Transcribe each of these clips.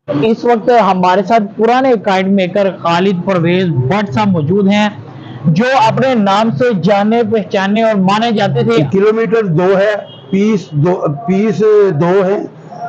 इस वक्त हमारे साथ पुराने काइट मेकर खालिद परवेज भट्ट साहब मौजूद हैं, जो अपने नाम से जाने पहचाने और माने जाते थे। किलोमीटर 2 है, पीस दो है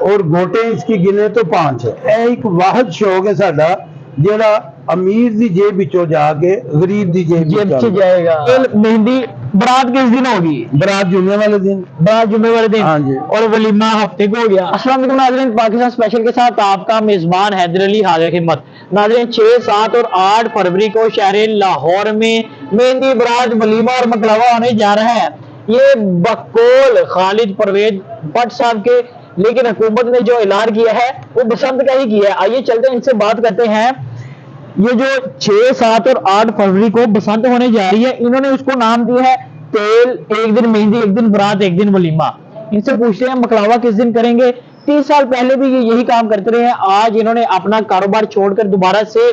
और गोटे इसकी गिने तो 5 है। एक वाहद शौक है साडा जेड़ा अमीर दी जेब विचों जाके गरीब दी जेब से जाएगा। मेहंदी बारात किस दिन होगी? बारात जुम्मे वाले दिन। बारात जुम्मे वाले दिन। हाँ जी। और वलीमा हफ्ते को हो गया। अस्सलाम वालेकुम नाज़रीन, पाकिस्तान स्पेशल के साथ आपका मेजबान हैदर अली हाजिर खिदमत। नाज़रीन 6, 7 और 8 फरवरी को शहर लाहौर में मेहंदी बारात वलीमा और मकलावा होने जा रहा है। ये बकौल खालिद परवेज भट्ट साहब के, लेकिन हुकूमत ने जो ऐलान किया है वो बसंत का ही किया है। आइए चलते हैं, इनसे बात करते हैं। ये जो 6, 7 और 8 फरवरी को बसंत होने जा रही है, इन्होंने उसको नाम दिया है तेल, एक दिन मेहंदी, एक दिन बारात, एक दिन वलीमा। इनसे पूछते हैं मकलावा किस दिन करेंगे। 30 साल पहले भी ये यही काम करते रहे हैं। आज इन्होंने अपना कारोबार छोड़कर दोबारा से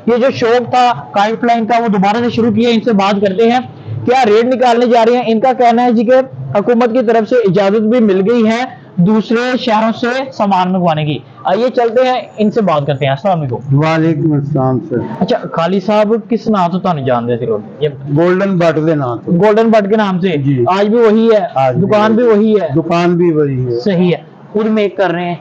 ये जो शौक था काइट फ्लाइंग का वो दोबारा से शुरू किया। इनसे बात करते हैं क्या रेट निकालने जा रहे हैं। इनका कहना है जी कि हुकूमत की तरफ से इजाजत भी मिल गई है दूसरे शहरों से सामान मंगवाने की। आइए चलते हैं, इनसे बात करते हैं। अस्सलाम वालेकुम। वालेकुम अस्सलाम सर। अच्छा खालिद साहब किस नाम तो तुहानू जानते थे लोग? ये गोल्डन बट के नाम से। गोल्डन बट के नाम से जी। आज भी वही है, दुकान भी वही है? दुकान भी वही है। सही है। खुद मेक कर रहे हैं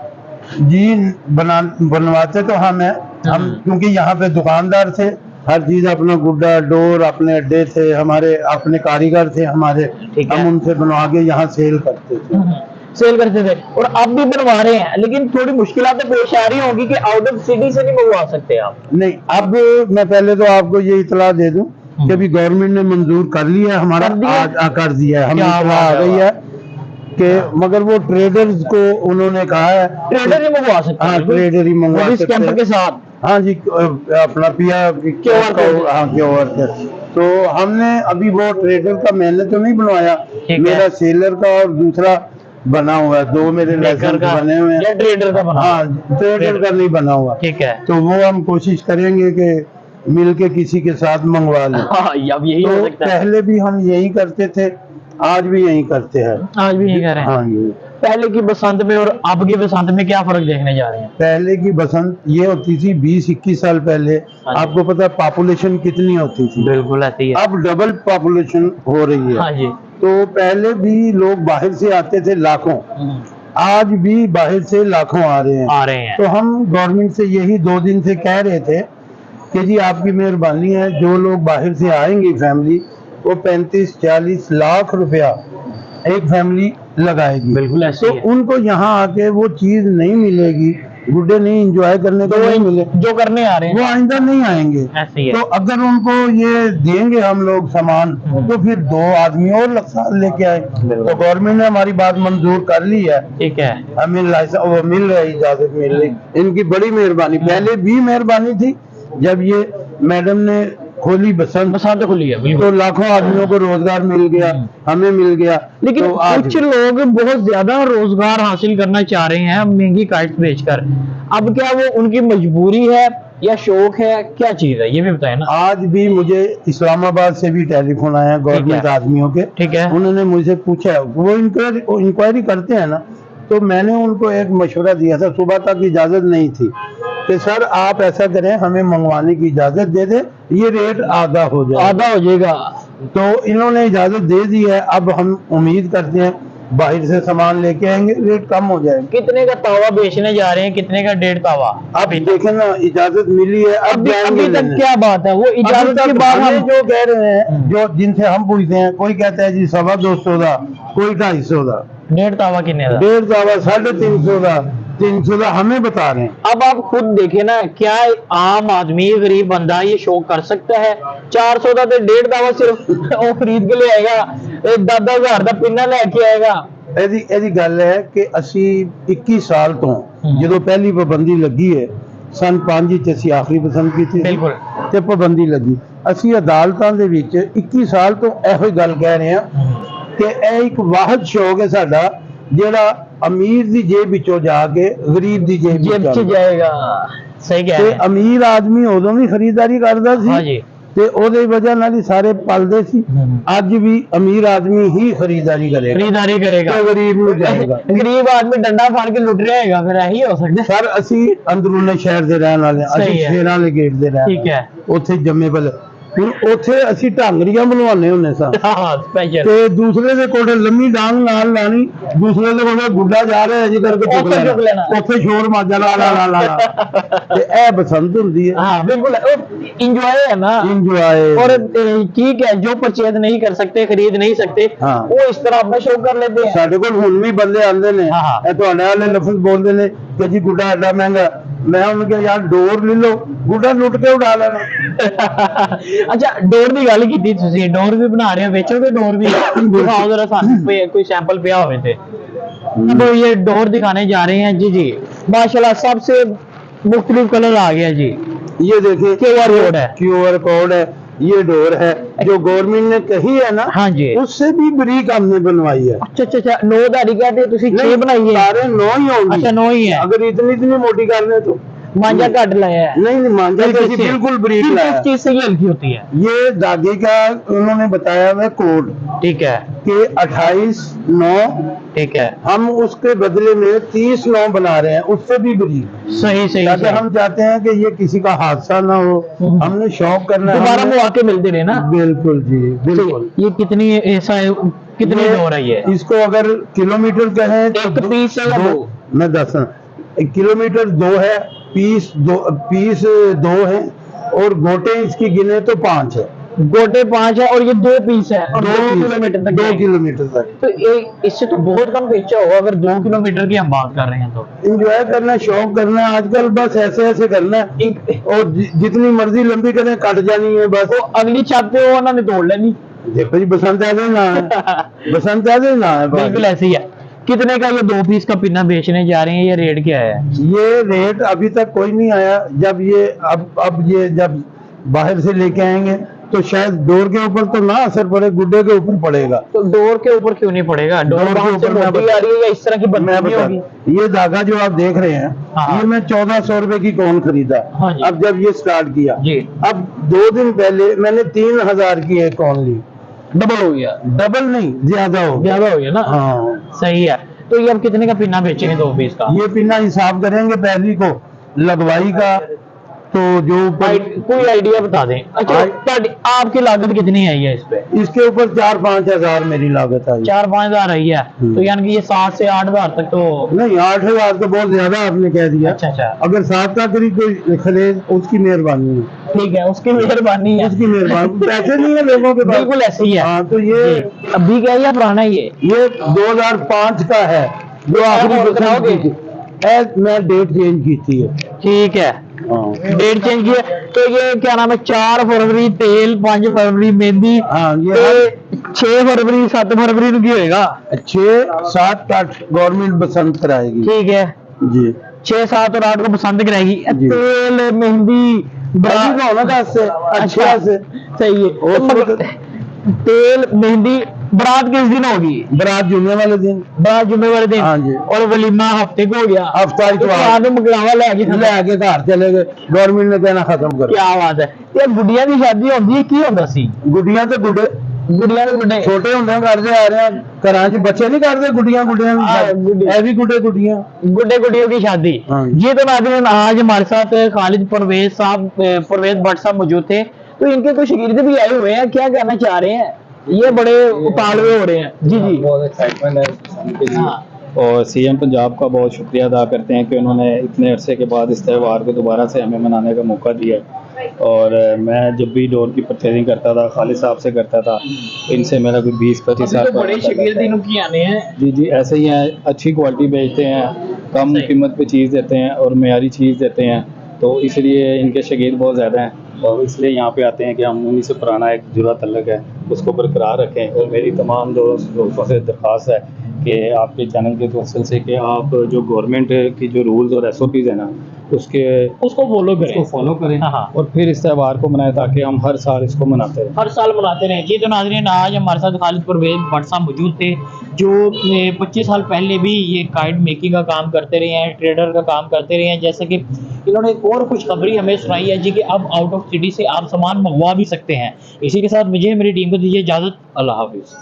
जी, बनवाते तो हम हैं। हम क्योंकि यहाँ पे दुकानदार थे, हर चीज अपना गुड्डा डोर अपने अड्डे थे, हमारे अपने कारीगर थे हमारे, हम उनसे बनवा के यहाँ सेल करते थे। सेल करते थे और अब भी बनवा रहे हैं, लेकिन थोड़ी मुश्किलातें पेश आ रही होंगी कि आउट ऑफ सिटी से नहीं मंगवा सकते आप? नहीं, अब मैं पहले तो आपको ये इतला दे दूं कि अभी गवर्नमेंट ने मंजूर कर लिया है, हमारा कर दिया है, हमें इतला आ गई है कि मगर वो ट्रेडर्स को उन्होंने कहा है ट्रेडर ही मंगवा सकते हैं। हाँ, ट्रेडर ही मंगवा सकते हैं के साथ। हाँ जी, अपना पिया क्यूआर तो हमने अभी वो ट्रेडर का मैंने तो नहीं बनवाया, मेरा सेलर का और दूसरा बना हुआ है, 2 मेरे लाइसेंस बने हुए हैं। ट्रेडर का बना? हाँ, ट्रेडर का नहीं बना हुआ। ठीक है। तो वो हम कोशिश करेंगे कि मिलके किसी के साथ मंगवा लें। हाँ, अब यही तो हो सकता है। पहले भी हम यही करते थे, आज भी यही करते हैं। आज भी यही कर रहे हैं। हाँ जी। पहले की बसंत में और अब की बसंत में क्या फर्क देखने जा रहे हैं? पहले की बसंत ये होती थी 20-21 साल पहले, आपको पता है पॉपुलेशन कितनी होती थी? बिल्कुल आती है। अब डबल पॉपुलेशन हो रही है। हाँ जी। तो पहले भी लोग बाहर से आते थे लाखों, आज भी बाहर से लाखों आ रहे हैं। तो हम गवर्नमेंट से यही 2 दिन से कह रहे थे कि जी आपकी मेहरबानी है, जो लोग बाहर से आएंगे फैमिली, वो 35-40 लाख रुपया एक फैमिली लगाएगी। बिल्कुल ऐसे तो उनको यहाँ आके वो चीज नहीं मिलेगी, गुड्डे नहीं एंजॉय करने को नहीं मिले, जो करने आ रहे हैं वो आइंदा नहीं आएंगे। ऐसे ही है। तो अगर उनको ये देंगे हम लोग सामान, तो फिर 2 आदमी और लेके आए। तो गवर्नमेंट ने हमारी बात मंजूर कर ली है। ठीक है। हमें लाइसेंस वो मिल रही, इजाजत मिल रही, इनकी बड़ी मेहरबानी। पहले भी मेहरबानी थी, जब ये मैडम ने खोली बसंत खुली है तो लाखों आदमियों को रोजगार मिल गया, हमें मिल गया। लेकिन तो कुछ लोग बहुत ज्यादा रोजगार हासिल करना चाह रहे हैं महंगी काइट्स बेचकर। अब क्या वो उनकी मजबूरी है या शौक है, क्या चीज है ये भी बताए ना। आज भी मुझे इस्लामाबाद से भी टेलीफोन आया गवर्नमेंट आदमियों के। ठीक है। उन्होंने मुझसे पूछा, वो इंक्वायरी करते हैं ना, तो मैंने उनको एक मशवरा दिया था, सुबह तक इजाजत नहीं थी कि सर आप ऐसा करें, हमें मंगवाने की इजाजत दे दे, ये रेट आधा हो जाएगा। तो इन्होंने इजाजत दे दी है। अब हम उम्मीद करते हैं बाहर से सामान लेके आएंगे, रेट कम हो जाएगा। कितने का तावा बेचने जा रहे हैं, कितने का 1.5 तावा? अब देखें ना, इजाजत मिली है, अब अभी तक क्या बात है? वो इजाजत के बाद हम जो कह रहे हैं, जो जिनसे हम पूछते हैं, कोई कहता है जी 250 का, कोई 250 का। 1.5 तावा कितने का? 1.5 तावा 350 का, 300 का हमें बता रहे हैं। अब आप खुद देखे ना, क्या आम आदमी गरीब बंदा ये शौक कर सकता है? 400 का तो 1.5 तावा सिर्फ वो खरीद के ले आएगा, 10,000 का पिन्ना लेके आएगा। ਇਹਦੀ ਗੱਲ है कि ਅਸੀਂ 21 साल तो ਜਦੋਂ ਪਹਿਲੀ ਪਾਬੰਦੀ ਲੱਗੀ ਹੈ, सन 5 ਚ ਅਸੀਂ ਆਖਰੀ ਪਸੰਦ ਕੀਤੀ ਬਿਲਕੁਲ ਤੇ ਪਾਬੰਦੀ ਲੱਗੀ। ਅਸੀਂ ਅਦਾਲਤਾਂ ਦੇ ਵਿੱਚ 21 ਸਾਲ ਤੋਂ ਇਹੋ ਹੀ ਗੱਲ ਕਹਿ ਰਹੇ ਹਾਂ ਕਿ ਇਹ ਇੱਕ ਵਾਹਦ ਸ਼ੌਕ ਹੈ ਸਾਡਾ, ਜਿਹੜਾ अमीर दी जेब विचों जाके गरीब दी जेब च जाएगा। सही कह रहे हैं। अमीर आदमी उदों भी खरीदारी करता सी, हाँ जी। ਤੇ ਉਹਦੀ ਵਜ੍ਹਾ ਨਾਲ ਹੀ ਸਾਰੇ ਪਲਦੇ ਸੀ। ਅੱਜ ਵੀ ਅਮੀਰ ਆਦਮੀ ਹੀ ਖਰੀदारी ਕਰੇਗਾ, खरीदारी करेगा, ਤੇ ਗਰੀਬ ਨੂੰ ਜਾਏਗਾ। गरीब आदमी डंडा फाड़ के लुट रहा हैगा, फिर यही हो सकता है। ਸਰ ਅਸੀਂ ਅੰਦਰੂਨੇ ਸ਼ਹਿਰ ਦੇ ਰਹਿਣ ਵਾਲੇ ਹਾਂ, ਸਹੀ ਅਸੀਂ ਹੈ। ਸ਼ੇਰਾਂ ਵਾਲੇ ਗੇਟ ਦੇ ਰਹਿਣ ठीक है। ਉੱਥੇ ਜੰਮੇ ਪਲੇ। ਹੁਣ ਉੱਥੇ ਅਸੀਂ ਢਾਂਗਰੀਆਂ ਬਣਵਾਉਂਦੇ ਹੁੰਦੇ ਸਾਂ हाँ स्पेशल। ਤੇ ਦੂਸਰੇ ਦੇ ਕੋਲ ਲੰਮੀ ਡਾਂਗ ਨਾਲ ਲਾਣੀ, ਦੂਸਰੇ ਦੇ ਕੋਲ ਗੁੱਡਾ ਜਾ ਰਿਹਾ ਜੀ ਕਰਕੇ ਚੁੱਕ ਉੱਥੇ ਚੁੱਕ ਲੈਣਾ। ਉੱਥੇ ਸ਼ੋਰ ਮਾਜਾ ਲਾ ਲਾ ਲਾ ਲਾ ਤੇ ਇਹ ਬਸੰਤ ਹੁੰਦੀ ਹੈ। हाँ बिल्कुल, इंजॉय है ना। ਇੰਜੋਏ और ठीक है, जो परचेज नहीं कर सकते, खरीद नहीं सकते, हाँ। वो इस तरह अपना शौक कर लेते हैं। ਸਾਡੇ ਕੋਲ ਹੁਣ ਵੀ ਬੰਦੇ ਆਉਂਦੇ ਨੇ, ਹਾਂ, ਹਾਂ। ਇਹ ਤੁਹਾਡੇ ਵਾਲੇ ਲਫ਼ਜ਼ ਬੋਲਦੇ ਨੇ ਕਿ ਜੀ ਗੁੱਡਾ ਐਡਾ ਮਹਿੰਗਾ। ਮੈਂ ਉਹਨਾਂ ਨੂੰ ਕਿਹਾ ਯਾਰ ਡੋਰ ਲੈ ਲਓ, ਗੁੱਡਾ ਲੁੱਟ ਕੇ ਉਡਾ ਲੈਣਾ। अच्छा डोर की गल की तुसी, डोर भी बना रहे हो, बेचोगे डोर भी? दिखाओ जरा सानू कोई सैंपल पिया होवे ते। अब ये डोर दिखाने जा रहे हैं जी। जी माशाल्लाह, सबसे मुख्तलिफ कलर आ गया जी। ये देखिए QR कोड है। QR कोड है, ये डोर है जो गवर्नमेंट ने कही है ना, हाँ जी। उससे भी बरीक हमने बनवाई है। अच्छा अच्छा अच्छा, 9 दाढ़ी कहते तुसी 6 बनाई है? सारे 9 ही होंगे। अच्छा 9 ही है। अगर इतनी इतनी मोटी करने तो मांझा कट लाया है? नहीं नहीं, मांझा तो ऐसी बिल्कुल बरीक किस लाया है। चीज से ये हल्की होती है? ये धागे का उन्होंने बताया हुआ कोड ठीक है। कि 28/9, ठीक है, हम उसके बदले में 30/9 बना रहे हैं, उससे भी बरीक। सही सही ताकि सही। हम चाहते हैं कि ये किसी का हादसा ना हो, हमने शौक करना है। दोबारा हमने- मौके मिलते रहे ना। बिल्कुल जी बिल्कुल। ये कितनी ऐसा कितनी ये- डोर है ये? इसको अगर किलोमीटर कहें एक पीस है या दो? मैं 10 किलोमीटर 2 है, पीस 2 है, और गोटे इसकी गिने तो 5 है। गोटे 5 है और ये 2 पीस है और 2 किलोमीटर तक 2 जाएगी। किलोमीटर तक। तो इससे तो बहुत कम बेचा होगा अगर 2 किलोमीटर की हम बात कर रहे हैं तो। इंजॉय करना, शौक करना, आजकल बस ऐसे ऐसे करना है, और जितनी मर्जी लंबी करें कट जानी है बस। वो अगली छत पे वो उन्होंने तोड़ लेनी। देखो जी बसंत ऐसे ना है, बसंत ऐसे ना है बस। बिल्कुल ऐसे ही है। कितने का ये 2 पीस का पिन्ना बेचने जा रहे हैं, ये रेट क्या है? ये रेट अभी तक कोई नहीं आया। जब ये अब ये जब बाहर से लेके आएंगे तो शायद डोर के ऊपर तो ना असर पड़े, गुड्डे के ऊपर पड़ेगा। तो डोर के ऊपर क्यों नहीं पड़ेगा? डोर डोर के वहां से ऊपर मैं मोटी आ रही है या इस तरह की मैं बनती बता, होगी? ये धागा जो आप देख रहे हैं, हाँ। ये मैं 1400 रुपए की कौन खरीदा। हाँ जी। अब जब ये स्टार्ट किया, जी। अब 2 दिन पहले मैंने 3000 की एक कौन ली। डबल हो गया? डबल नहीं, ज्यादा हो गया। ज्यादा हो गया ना। हाँ, सही है। तो ये अब कितने का पिन्ना बेचेंगे 2 पीस का? ये पिन्ना हिसाब करेंगे पहली को लगवाई का, तो जो ऊपर कोई आइडिया बता दें। अच्छा आपकी लागत कितनी आई है इस पे? इसके ऊपर 4-5 हजार मेरी लागत आई। 4-5 हजार आई है, तो यानी कि ये 7 से 8 हजार तक तो। नहीं, 8,000 तो बहुत ज्यादा आपने कह दिया। अच्छा अच्छा, अगर 7 का करीब कोई खरीद, उसकी मेहरबानी है, ठीक है, उसकी मेहरबानी है। उसकी मेहरबानी। पैसे नहीं है लोगों के पास। बिल्कुल ऐसे ही है। हाँ, तो ये अभी क्या है या पुराना ही है? ये 2005 का है, जो आखिरी और बसंत बताओगे? की थी। मैं डेट चेंज की थी। ठीक है, हाँ डेट चेंज की है। तो ये क्या नाम है, 4 फरवरी तेल, 5 फरवरी मेहंदी, हाँ, ये ते 6 फरवरी 7 फरवरी ਨੂੰ ਕੀ ਹੋਏਗਾ? 6, 7, 8 गवर्नमेंट बसंत कराएगी ठीक है, जी। 6, 7 और 8 को पसंद कराएगी। जी। तेल मेहंदी बड़ी रौनक है इससे, अच्छा से। सही है। और तो मगर तेल मेहंदी बारात किस दिन होगी? बारात जुम्मे वाले दिन, बारात जुम्मे वाले दिन। हाँ जी। और वलीमा हफ्ते को हो गया। हफ्ता इतवार आदमी मगलावा लेके लेके घर चले गए, गवर्नमेंट ने कहना खत्म कर। क्या बात है। ये गुड़िया की शादी होती है, की होता सी? गुड्डियां तो गुड्डे गुड़िया के गुड्डे छोटे होंगे करते आ रहे हैं, घरां च बच्चे नहीं करते गुड्डियां हाँ, गुड्डे। ऐ भी गुड्डे गुड्डियां। गुड्डे गुड़ियों की शादी। हाँ। ये तो नाज़रीन आज हमारे साथ खालिद परवेज साहब, परवेज भट्ट साहब मौजूद थे। तो इनके कुछ शागिर्द भी आए हुए हैं, क्या कहना चाह रहे हैं? ये बड़े उतावले हो रहे हैं। जी जी, बहुत एक्साइटमेंट है पसंद के लिए। हाँ। और सीएम पंजाब का बहुत शुक्रिया अदा करते हैं कि उन्होंने इतने अरसे के बाद इस त्यौहार को दोबारा से हमें मनाने का मौका दिया। और मैं जब भी डोर की परचेजिंग करता था, खालिद साहब से करता था, इनसे मेरा कोई 20-25 साल तो बड़े शागिर्द इनकी आने हैं। जी जी, ऐसे ही हैं। अच्छी क्वालिटी बेचते हैं, कम सही। कीमत पे चीज़ देते हैं और मेयारी चीज़ देते हैं, तो इसलिए इनके शागिर्द बहुत ज़्यादा हैं। और इसलिए यहाँ पे आते हैं कि हम उन्हीं से पुराना एक जुरा तल्लक है उसको बरकरार रखें। और मेरी तमाम दोस्तों से दरख्वास्त है कि आपके चैनल के तवस्सुल से कि आप जो गवर्नमेंट की जो रूल्स और SOPs है ना उसको फॉलो करें। हाँ। और फिर इस त्यौहार को मनाएं ताकि हम हर साल इसको मनाते रहें। हर साल मनाते रहें। जी तो नाज़रीन, आज हमारे साथ खालिद परवेज़ भट्ट साहब मौजूद थे, जो 25 साल पहले भी ये काइट मेकिंग का काम करते रहे हैं, ट्रेडर का काम करते रहे हैं। जैसे कि इन्होंने एक और खुशखबरी हमें सुनाई है जी कि अब आउट ऑफ सिटी से आप सामान मंगवा भी सकते हैं। इसी के साथ मुझे मेरी टीम को दीजिए इजाज़त। अल्लाह हाफिज़।